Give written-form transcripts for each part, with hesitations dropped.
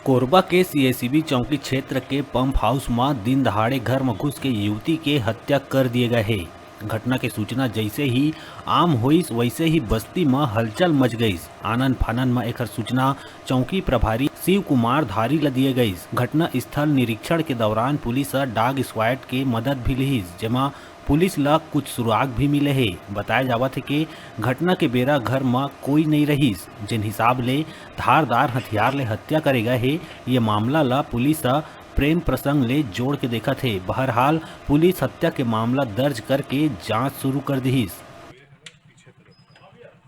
कोरबा के सीएसीबी चौकी क्षेत्र के पंप हाउस में दिन दहाड़े घर में घुस के युवती के हत्या कर दिए गए है। घटना के सूचना जैसे ही आम हुईस वैसे ही बस्ती में हलचल मच गई। आनन फानन में एक सूचना चौकी प्रभारी शिव कुमार धारी ला दिए गई। घटना स्थल निरीक्षण के दौरान पुलिस डॉग स्क्वाड के मदद भी ली, जेमा पुलिस ला कुछ सुराग भी मिले है। बताया जावत है कि घटना के बेरा घर में कोई नहीं रहीस, जिन हिसाब ले धारदार हथियार ले हत्या करे गए है। ये मामला ला पुलिस प्रेम प्रसंग ले जोड़ के देखा थे। बहरहाल पुलिस हत्या के मामला दर्ज करके जांच शुरू कर दी।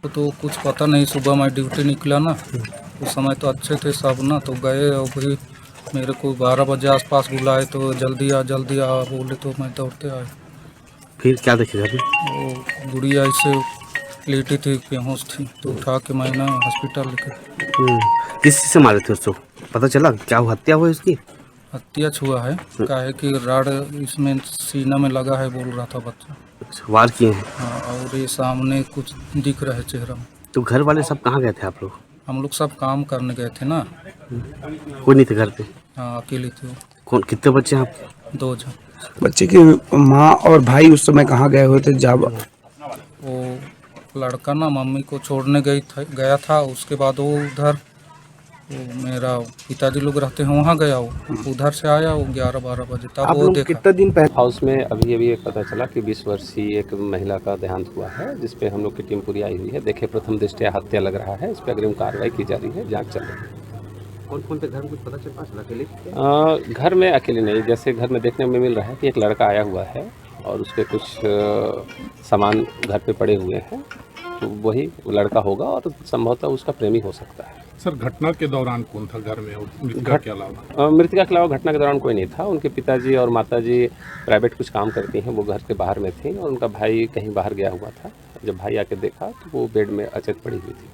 तो कुछ पता नहीं, सुबह मैं ड्यूटी निकला ना, उस समय तो अच्छे थे सब ना, तो गए और भी मेरे को 12 बजे आसपास बुलाए तो जल्दी आ बोले, तो मैं दौड़ते आए। फिर क्या देखेगा अभी? वो गुड़िया ऐसे लेटी थी, बेहोश थी, तो उठा के मैं ना हॉस्पिटल लेके। किस चीज़ से मारे थे उसको पता चला? क्या हत्या हुई उसकी? हत्या छुआ है, काहे कि राड इसमें सीना में लगा है, बोल रहा था बच्चा। वार किए हैं? हाँ, और ये सामने कुछ दिख रहा है चेहरा में। तो घर वाले सब कहाँ गए थे आप लोग? हम लोग सब काम करने गए थे ना। कोई नहीं थे घर पे? हाँ, अकेले थे वो। कौन, कितने बच्चे हैं आप? 2 जन। बच्चे की माँ और भाई उस समय कहाँ गए हुए थे? जब वो लड़का ना मम्मी को छोड़ने गया था, उसके बाद वो उधर वो मेरा पिताजी लोग रहते हैं वहाँ गया, वो उधर से आया वो 11-12 बजे तब आप वो लोग देखा। कितना दिन पहले हाउस में अभी पता चला कि 20 वर्षीय एक महिला का देहांत हुआ है, जिस पे हम लोग की टीम पूरी आई हुई है। देखे प्रथम दृष्टया हत्या लग रहा है, इस पर अग्रिम कार्रवाई की जा रही है, जांच चल रही है। कौन कौन थे घर में, कुछ पता चल पाया? अकेले? घर में अकेले नहीं, जैसे घर में देखने में मिल रहा है कि एक लड़का आया हुआ है और उसके कुछ सामान घर पे पड़े हुए हैं, तो वही लड़का होगा और संभवतः उसका प्रेमी हो सकता है। सर, घटना के दौरान कौन था घर में और मृतका के अलावा? मृतका के अलावा घटना के दौरान कोई नहीं था। उनके पिताजी और माताजी प्राइवेट कुछ काम करती हैं, वो घर के बाहर में थी और उनका भाई कहीं बाहर गया हुआ था। जब भाई आके देखा तो वो बेड में अचेत पड़ी हुई थी।